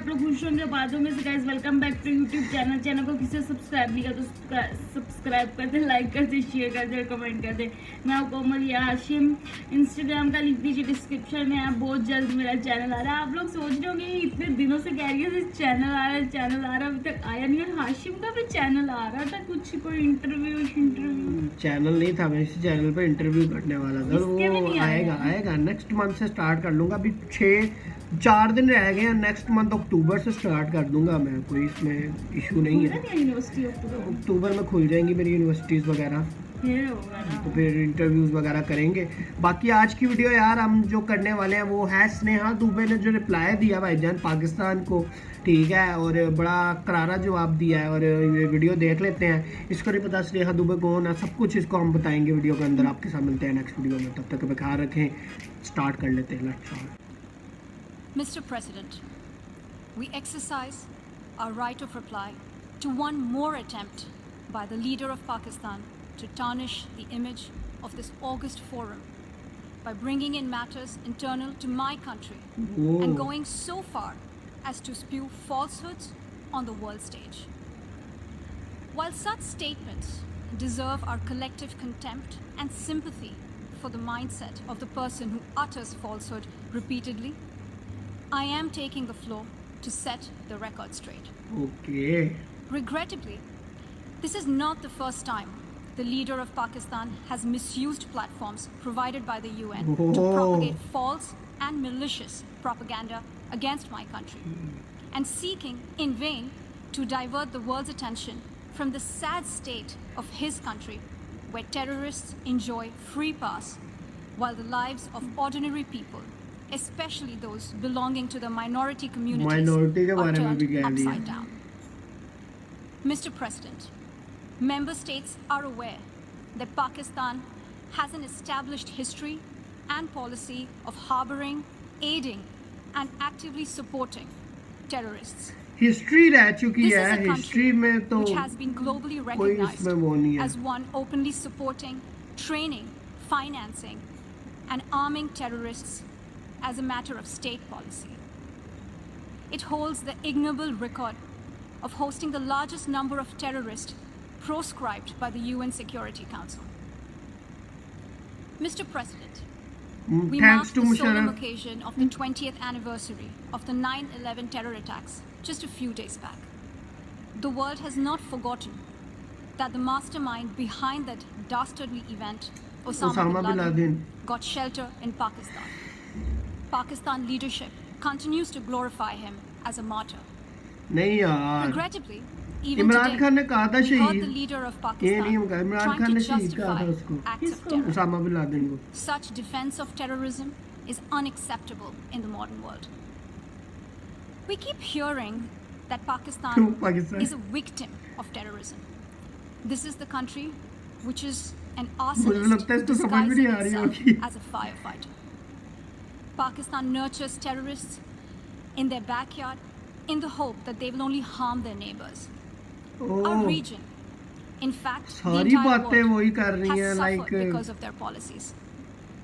आप लोग खुश होंगे बातों में से। Guys welcome back to YouTube channel को किसी सब्सक्राइब नहीं किया तो सब्सक्राइब कर दे, लाइक कर दे, शेयर कर दे, कमेंट कर दे। मैं हूं कोमल या हाशिम। इंस्टाग्राम का लिंक नीचे डिस्क्रिप्शन में है। बहुत जल्द मेरा चैनल आ रहा है। आप लोग सोच रहे होंगे इतने दिनों से कह रही है चैनल आ रहा है, अभी तक आया नहीं। और हाशिम का भी चैनल आ रहा था, कुछ कोई इंटरव्यू चैनल नहीं था, मैं इसी चैनल पे इंटरव्यू करने वाला था। वो आएगा नेक्स्ट मंथ से स्टार्ट कर लूँगा। अभी 4 दिन रह गए हैं। नेक्स्ट मंथ अक्टूबर से स्टार्ट कर दूंगा मैं, कोई इसमें इशू नहीं है। यूनिवर्सिटी अक्टूबर में खुल जाएंगी मेरी यूनिवर्सिटीज़ वगैरह, तो फिर इंटरव्यूज़ वगैरह करेंगे। बाकी आज की वीडियो यार हम जो करने वाले हैं वो है स्नेहा दुबे ने जो रिप्लाई दिया भाईजान पाकिस्तान को, ठीक है, और बड़ा करारा जवाब दिया है। और ये वीडियो देख लेते हैं। इसको नहीं पता स्नेहा दुबे कौन है, सब कुछ इसको हम बताएंगे वीडियो के अंदर। आपके साथ मिलते हैं नेक्स्ट वीडियो में, तब तक ख्याल रखें। स्टार्ट कर लेते हैं। Mr. President, we exercise our right of reply to one more attempt by the leader of Pakistan to tarnish the image of this August forum by bringing in matters internal to my country and going so far as to spew falsehoods on the world stage. While such statements deserve our collective contempt and sympathy for the mindset of the person who utters falsehood repeatedly, I am taking the floor to set the record straight. Okay. Regrettably, this is not the first time the leader of Pakistan has misused platforms provided by the UN to propagate false and malicious propaganda against my country, and seeking in vain to divert the world's attention from the sad state of his country, where terrorists enjoy free pass while the lives of ordinary people, especially those belonging to the minority communities, are turned upside down. Mr. President, member states are aware that Pakistan has an established history and policy of harboring, aiding, and actively supporting terrorists. History रह चुकी This है, is a history country में तो which has been globally कोई इसमें recognized वो नहीं है। as one openly supporting, training, financing, and arming terrorists as a matter of state policy. It holds the ignoble record of hosting the largest number of terrorists proscribed by the UN Security Council. Mr. President, we mark the solemn occasion of the 20th anniversary of the 9/11 terror attacks just a few days back. The world has not forgotten that the mastermind behind that dastardly event, Osama bin Laden, got shelter in Pakistan. Pakistan leadership continues to glorify him as a martyr. नहीं यार, Regrettably, even Imran Khan ने कहा था today, we heard the शहीद। leader of ये नहीं Pakistan होगा, Imran trying Khan to ने शहीद कहा justify था उसको, acts of terror. Osama bin Laden को। Such defense of terrorism is unacceptable in the modern world. We keep hearing that Pakistan is a victim of terrorism. This is the country which is an arsonist disguising itself as a firefighter. Pakistan nurtures terrorists in their backyard in the hope that they will only harm their neighbors. Our region, in fact, the entire world, has suffered because of their policies.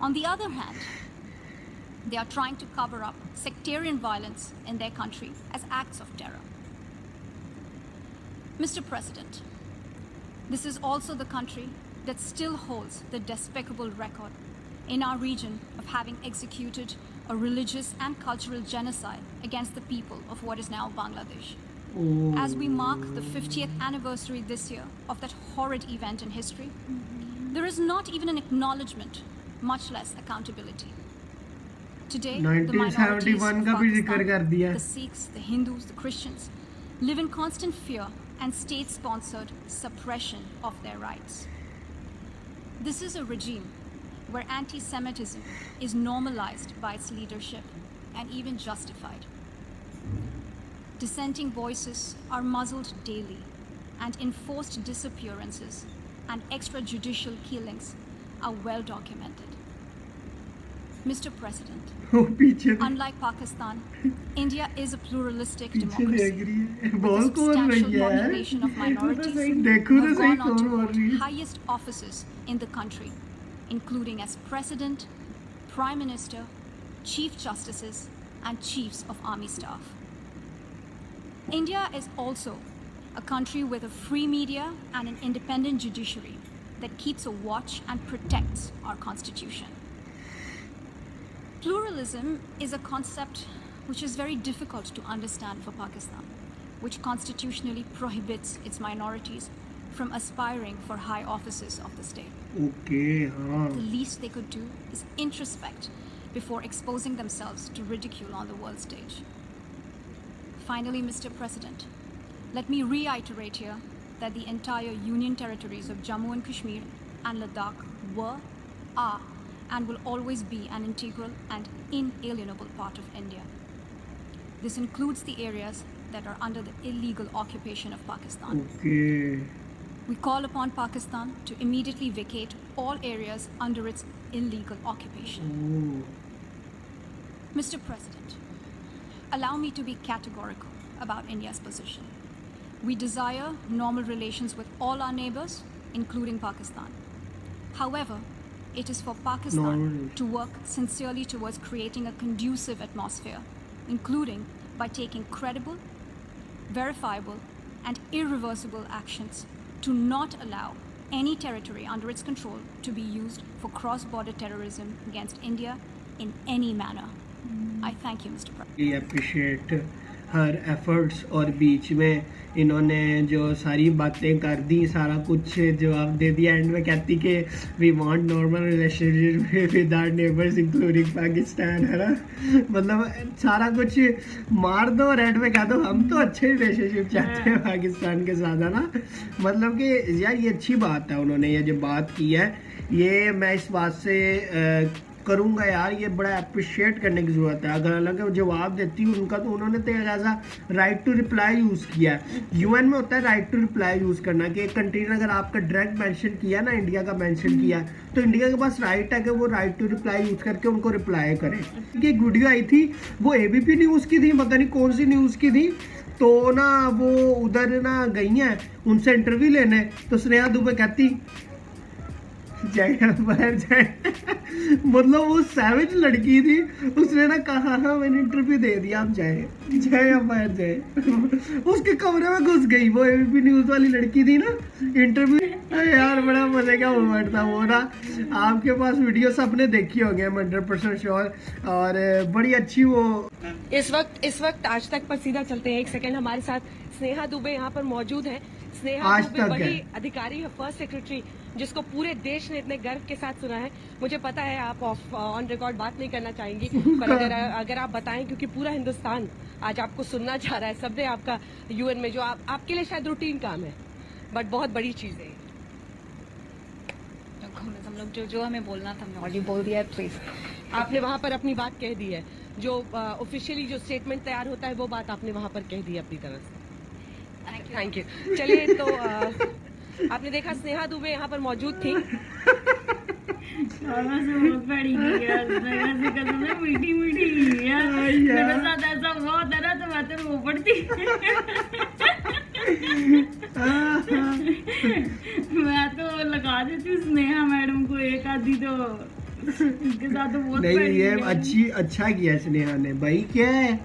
On the other hand, they are trying to cover up sectarian violence in their country as acts of terror. Mr. President, this is also the country that still holds the despicable record in our region of having executed a religious and cultural genocide against the people of what is now Bangladesh. As we mark the 50th anniversary this year of that horrid event in history, there is not even an acknowledgement, much less accountability. Today, the minorities of Pakistan, the Sikhs, the Hindus, the Christians, live in constant fear and state-sponsored suppression of their rights. This is a regime where anti-Semitism is normalized by its leadership and even justified. Dissenting voices are muzzled daily, and enforced disappearances and extrajudicial killings are well documented. Mr. President, unlike Pakistan, India is a pluralistic democracy with a substantial population of minorities who have gone on to hold highest offices in the country, including as President, Prime Minister, Chief Justices, and Chiefs of Army Staff. India is also a country with a free media and an independent judiciary that keeps a watch and protects our constitution. Pluralism is a concept which is very difficult to understand for Pakistan, which constitutionally prohibits its minorities from aspiring for high offices of the state. Okay, हाँ. The least they could do is introspect before exposing themselves to ridicule on the world stage. Finally, Mr. President, let me reiterate here that the entire Union territories of Jammu and Kashmir and Ladakh were, are, and will always be an integral and inalienable part of India. This includes the areas that are under the illegal occupation of Pakistan. Okay. We call upon Pakistan to immediately vacate all areas under its illegal occupation. Oh. Mr. President, allow me to be categorical about India's position. We desire normal relations with all our neighbors, including Pakistan. However, it is for Pakistan Normal. to work sincerely towards creating a conducive atmosphere, including by taking credible, verifiable, and irreversible actions to not allow any territory under its control to be used for cross-border terrorism against India in any manner. I thank you, Mr. President. We appreciate her efforts और बीच में इन्होंने जो सारी बातें कर दी, सारा कुछ जवाब दे दिया. एंड में कहती कि we want normal relationship with our neighbours including Pakistan, है ना. मतलब सारा कुछ मार दो और एंड में कह दो हम तो अच्छे रिलेशनशिप चाहते हैं पाकिस्तान के साथ, है ना. मतलब कि यार ये अच्छी बात है, उन्होंने ये जो बात की है ये मैं इस बात से करूँगा यार, ये बड़ा अप्रिशिएट करने की ज़रूरत है. अगर हालांकि जवाब देती हूँ उनका, तो उन्होंने तो ऐसा राइट टू रिप्लाई यूज़ किया है. यूएन में होता है राइट टू रिप्लाई यूज़ करना, कि एक कंट्री ने अगर आपका डायरेक्ट मेंशन किया ना, इंडिया का मेंशन किया, तो इंडिया के पास राइट है कि वो राइट टू रिप्लाई यूज़ करके उनको रिप्लाई करे. एक वीडियो आई थी, वो एबीपी न्यूज़ की थी, पता नहीं कौन सी न्यूज़ की थी, तो ना वो उधर ना गई हैं उनसे इंटरव्यू लेने, तो स्नेहा दुबे कहती जय बाहर जय. मतलब वो सैवेज लड़की थी, उसने ना कहा हाँ मैंने इंटरव्यू दे दिया, आप जाए जय बाहर जय. उसके कमरे में घुस गई वो एबीपी न्यूज़ वाली लड़की थी ना, इंटरव्यू. यार बड़ा मजे का मोमेंट था वो ना. आपके पास वीडियो सबने देखी होंगे, 100% श्योर, और बड़ी अच्छी वो. इस वक्त आज तक पर सीधा चलते हैं. एक सेकंड, हमारे साथ स्नेहा दुबे यहाँ पर मौजूद है. स्नेहा आज दुबे तक बड़ी है. अधिकारी है, फर्स्ट सेक्रेटरी, जिसको पूरे देश ने इतने गर्व के साथ सुना है. मुझे पता है आप ऑन रिकॉर्ड बात नहीं करना चाहेंगी, पर अगर आप बताएं, क्योंकि पूरा हिंदुस्तान आज आपको सुनना चाह रहा है. सबने आपका यूएन में जो आपके लिए शायद रूटीन काम है, बट बहुत बड़ी चीज है. हम लोग जो हमें बोलना था हमने ऑलरेडी बोल दिया है. प्लीज आपने वहाँ पर अपनी बात कह दी है, जो ऑफिशियली जो स्टेटमेंट तैयार होता है वो बात आपने वहाँ पर कह दी है अपनी तरफ से. Thank you. चलिए, तो आपने देखा स्नेहा दुबे यहाँ पर मौजूद थी. और मैं से बहुत बड़ी की यार, ऐसे कसम से मीठी मीठी यार. मेरे साथ ऐसा हुआ होता ना तो मैं तो रो पड़ती. मैं तो लगा देती स्नेहा मैडम को एक आधी, तो इसके साथ तो बहुत नहीं, ये अच्छा किया स्नेहा ने भाई. क्या है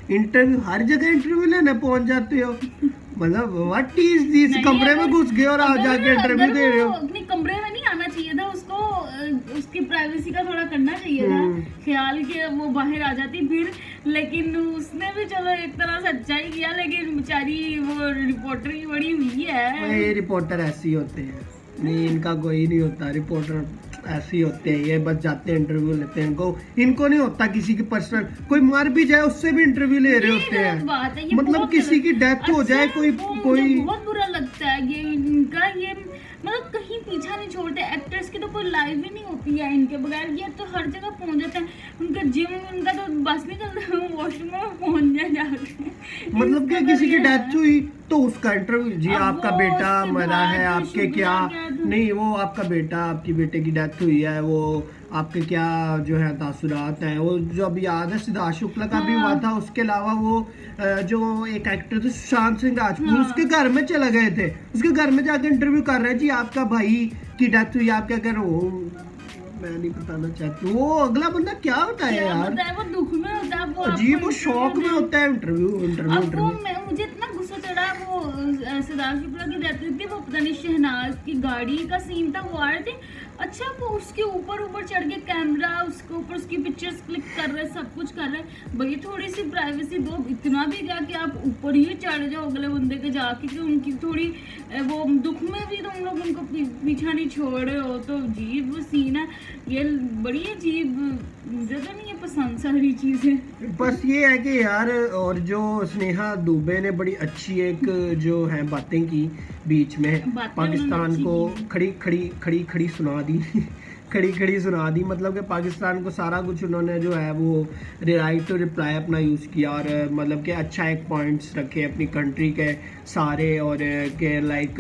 इंटरव्यू, हर जगह इंटरव्यू लेने पहुंच जाते हो. मतलब व्हाट इज दिस, कमरे में घुस गए और आप जाके इंटरव्यू दे रहे हो. अपने कमरे में नहीं आना चाहिए था उसको, उसकी प्राइवेसी का थोड़ा करना चाहिए था ख्याल, कि वो बाहर आ जाती फिर. लेकिन उसने भी चलो एक तरह से अच्छा ही किया, लेकिन बेचारी वो रिपोर्टर की बड़ी हुई है. ये रिपोर्टर ऐसे ही होते हैं, नहीं इनका कोई नहीं होता. रिपोर्टर ऐसे ही होते हैं, ये बस जाते हैं इंटरव्यू लेते हैं. इनको नहीं होता किसी की पर्सनल, कोई मर भी जाए उससे भी इंटरव्यू ले रहे होते हैं. मतलब किसी की डेथ हो जाए, कोई बहुत बुरा लगता है ये इनका. ये मतलब कहीं पीछा नहीं छोड़ते. एक्टर्स की तो कोई लाइफ ही नहीं होती है इनके बगैर. ये तो हर जगह पहुंच जाते हैं. उनका जिम, उनका तो बस नहीं चलता, वॉशरूम में पहुंच जाए जाके. मतलब क्या किसी की डेथ हुई तो उसका इंटरव्यू, जी आपका बेटा मरा है, आपके क्या नहीं, वो आपका बेटा, आपकी बेटे की डेथ हुई है, वो आपके क्या जो है तासुरात हैं. वो जो अभी याद है सिद्धार्थ शुक्ला का भी हुआ था. उसके अलावा वो जो एक एक्टर थे सुशांत सिंह राजपूत, उसके घर में चले गए थे, उसके घर में जाकर इंटरव्यू कर रहे हैं. जी आपका भाई की डेथ हुई, आप क्या कह रहे हो. मैं नहीं बताना चाहती. वो अगला बंदा क्या बताया यार, वो दुख में होता है, अजीब, वो शौक में होता है. इंटरव्यू मुझे इतना सिद्धार्थ शुक्ला की डेथ हुई थी, वो पता नहीं शहनाज की गाड़ी का सीन था, वो आ रहे थे। अच्छा वो उसके ऊपर चढ़ के कैमरा उसके ऊपर उसकी पिक्चर्स क्लिक कर रहे, सब कुछ कर रहे। भाई थोड़ी सी प्राइवेसी दो, इतना भी क्या कि आप ऊपर ही चढ़ जाओ अगले बंदे के जाके, कि उनकी थोड़ी वो दुख में भी तुम लोग उनको पीछा नहीं छोड़ रहे हो। तो अजीब सीन है ये, बड़ी अजीब, मुझे तो नहीं ये पसंद सारी चीज़ें। बस ये है कि यार, और जो स्नेहा दुबे ने बड़ी अच्छी एक जो है बातें की बीच में, पाकिस्तान को खड़ी सुना दी खड़ी सुना दी, मतलब कि पाकिस्तान को सारा कुछ उन्होंने जो है वो राइट टू रिप्लाई अपना यूज़ किया, और मतलब कि अच्छा एक पॉइंट्स रखे अपनी कंट्री के सारे, और के like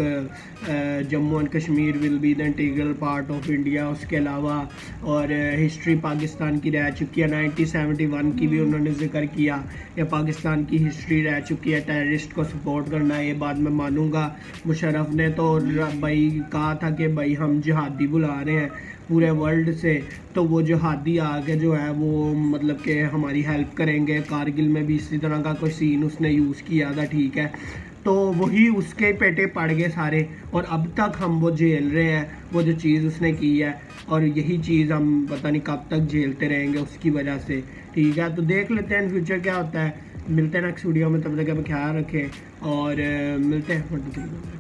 Jammu and Kashmir will be the integral part of India. उसके अलावा और हिस्ट्री पाकिस्तान की रह चुकी है, 1971 की भी उन्होंने जिक्र किया, या पाकिस्तान की हिस्ट्री रह चुकी है। टेररिस्ट को सपोर्ट करना, ये बात मैं मानूंगा। मुशर्रफ ने तो भाई कहा था कि भाई हम जिहादी बुला रहे हैं पूरे वर्ल्ड से, तो वो जिहादी आके जो है वो मतलब कि हमारी हेल्प करेंगे। कारगिल में भी इसी तरह का कोई सीन उसने यूज़ किया था, ठीक है, तो वही उसके पेटे पड़ गए सारे, और अब तक हम वो झेल रहे हैं वो जो चीज़ उसने की है, और यही चीज़ हम पता नहीं कब तक झेलते रहेंगे उसकी वजह से, ठीक है। तो देख लेते हैं इन फ्यूचर क्या होता है। मिलते हैं नेक्स्ट वीडियो में, तब तक अपना ख्याल रखें और मिलते हैं।